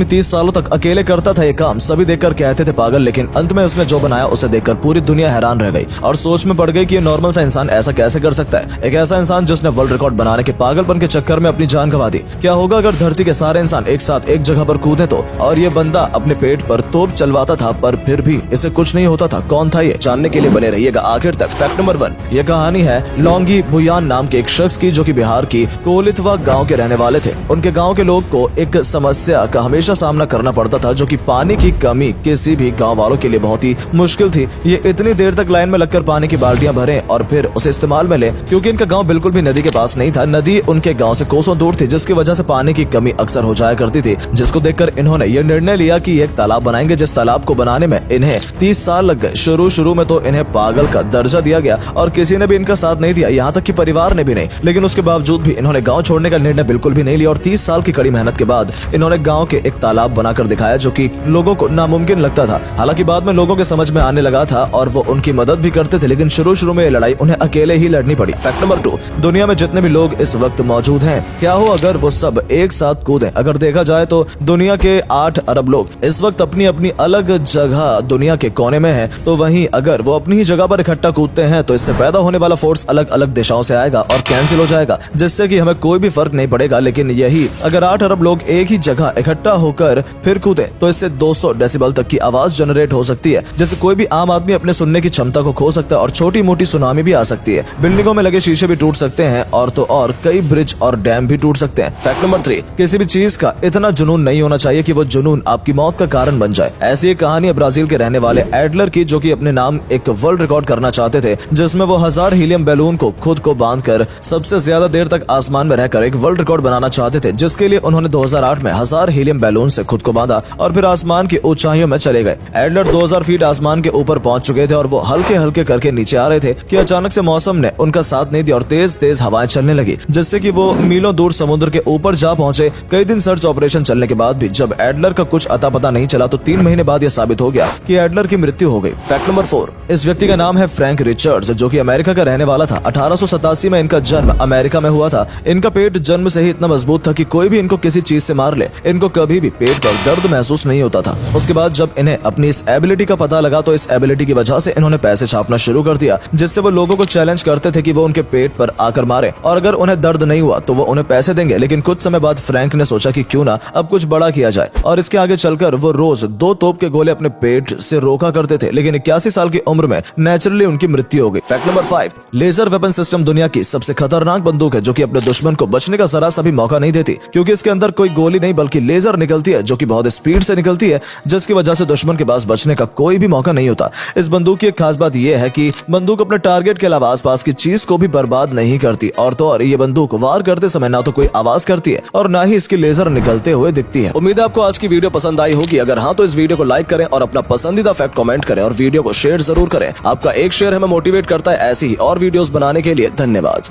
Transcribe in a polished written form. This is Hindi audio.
30 सालों तक अकेले करता था ये काम। सभी देखकर कहते थे पागल, लेकिन अंत में उसने जो बनाया उसे देखकर पूरी दुनिया हैरान रह गई और सोच में पड़ गई कि ये नॉर्मल सा इंसान ऐसा कैसे कर सकता है। एक ऐसा इंसान जिसने वर्ल्ड रिकॉर्ड बनाने के पागलपन के चक्कर में अपनी जान गंवा दी। क्या होगा अगर धरती के सारे इंसान एक साथ एक जगह पर कूदे तो? और ये बंदा अपने पेट पर तोप चलवाता था पर फिर भी इसे कुछ नहीं होता था। कौन था ये? जानने के लिए बने रहिएगा आखिर तक। फैक्ट नंबर 1, ये कहानी है लौंगी भुयान नाम के एक शख्स की, जो कि बिहार की कोलितवा गांव के रहने वाले थे। उनके गांव के लोग को एक समस्या का हमेशा सामना करना पड़ता था, जो कि पानी की कमी किसी भी गांव वालों के लिए बहुत ही मुश्किल थी। ये इतनी देर तक लाइन में लगकर पानी की बाल्टियां भरें और फिर उसे इस्तेमाल में लें, क्योंकि इनका गांव बिल्कुल भी नदी के पास नहीं था। नदी उनके गांव से कोसों दूर थी, जिसकी वजह से पानी की कमी अक्सर हो जाया करती थी। जिसको देखकर इन्होंने ये निर्णय लिया कि एक तालाब बनाएंगे, जिस तालाब को बनाने में इन्हें 30 साल लग गए। शुरू में तो इन्हें पागल का दर्जा दिया गया और किसी ने भी इनका साथ नहीं दिया, यहाँ तक कि परिवार ने भी नहीं। लेकिन उसके बावजूद भी इन्होंने गांव छोड़ने का निर्णय बिल्कुल भी नहीं लिया और 30 साल की कड़ी मेहनत के बाद इन्होंने गांव के एक तालाब बनाकर दिखाया, जो कि लोगों को नामुमकिन लगता था। हालांकि बाद में लोगों के समझ में आने लगा था और वो उनकी मदद भी करते थे, लेकिन शुरू में ये लड़ाई उन्हें अकेले ही लड़नी पड़ी। फैक्ट नंबर 2, दुनिया में जितने भी लोग इस वक्त मौजूद हैं, क्या हो अगर वो सब एक साथ कूदें? अगर देखा जाए तो दुनिया के 8 अरब लोग इस वक्त अपनी अपनी अलग जगह दुनिया के कोने में हैं, तो वहीं अगर वो अपनी ही जगह पर इकट्ठा कूदते हैं तो इससे पैदा होने वाला फोर्स अलग अलग दिशाओं से आएगा और कैंसिल हो जाएगा, जिससे कि हमें कोई भी फर्क नहीं पड़ेगा। लेकिन यही अगर 8 अरब लोग एक ही जगह इकट्ठा होकर फिर कूदे तो इससे 200 डेसिबल तक की आवाज जनरेट हो सकती है, जिससे कोई भी आम आदमी अपने सुनने की क्षमता को खो सकता है और छोटी मोटी सुनामी भी आ सकती है। बिल्डिंगों में लगे शीशे भी टूट सकते हैं और तो और कई ब्रिज और डैम भी टूट सकते हैं। फैक्ट नंबर 3, किसी भी चीज का इतना जुनून नहीं होना चाहिए कि वो जुनून आपकी मौत का कारण बन जाए। ऐसी एक कहानी है ब्राजील के रहने वाले एडलर की, जो कि अपने नाम एक वर्ल्ड रिकॉर्ड करना चाहते थे, जिसमें वो 1000 हीलियम बैलून को खुद को बांधकर सबसे ज्यादा देर तक आसमान में रहकर एक वर्ल्ड रिकॉर्ड बनाना चाहते थे, जिसके लिए उन्होंने 2008 में 1000 हीलियम बैलून से खुद को बांधा और फिर आसमान की ऊंचाइयों में चले गए। एडलर 2000 फीट आसमान के ऊपर पहुंच चुके थे और वो हल्के हल्के करके नीचे आ रहे थे कि अचानक से मौसम ने उनका साथ नहीं दिया और तेज तेज हवाएं चलने लगी, जिससे कि वो मीलों दूर समुद्र के ऊपर जा पहुंचे। कई दिन सर्च ऑपरेशन चलने के बाद भी जब एडलर का कुछ अता पता नहीं चला तो 3 महीने बाद यह साबित हो गया कि एडलर की मृत्यु हो गई। फैक्ट नंबर 4, इस व्यक्ति का नाम है फ्रैंक रिचर्ड्स, जो कि अमेरिका का रहने वाला था। 1887 में इनका जन्म अमेरिका में हुआ था। इनका पेट जन्म से ही इतना मजबूत था कि कोई भी इनको किसी चीज से मार ले, इनको कभी भी पेट पर दर्द महसूस नहीं होता था। उसके बाद जब इन्हें अपनी इस एबिलिटी का पता लगा तो इस एबिलिटी की वजह से इन्होंने पैसे छापना शुरू कर दिया, जिससे वो लोगों को चैलेंज करते थे कि वो उनके पेट पर आकर मारे और अगर उन्हें दर्द नहीं हुआ तो वो उन्हें पैसे देंगे। लेकिन कुछ समय बाद फ्रैंक ने सोचा कि क्यों ना अब कुछ बड़ा किया जाए और इसके आगे चलकर वो रोज 2 तोप के गोले अपने पेट से रोका करते थे। लेकिन 81 साल की उम्र में नेचुरली उनकी मृत्यु हो गई। Fact number 5, laser weapon system दुनिया की सबसे खतरनाक बंदूक है, जो कि अपने दुश्मन को बचने का जरा सा भी मौका नहीं देती, क्योंकि इसके अंदर कोई गोली नहीं बल्कि लेजर निकलती है, जो कि बहुत स्पीड से निकलती है, जिसकी वजह से दुश्मन के पास बचने का कोई भी मौका नहीं होता। इस बंदूक की एक खास बात यह है कि बंदूक अपने टारगेट के अलावा आसपास की चीज को भी बर्बाद नहीं करती और तो और ये बंदूक वार करते समय ना तो कोई आवाज करती है और ना ही इसकी लेजर निकलते हुए दिखती है। उम्मीद है आपको आज की वीडियो पसंद आई होगी। अगर हाँ तो इस वीडियो को लाइक करें और अपना पसंदीदा फैक्ट कमेंट करें और वीडियो को शेयर जरूर करें। आपका एक शेयर हमें मोटिवेट करता है ऐसी ही और वीडियोस बनाने के लिए। धन्यवाद।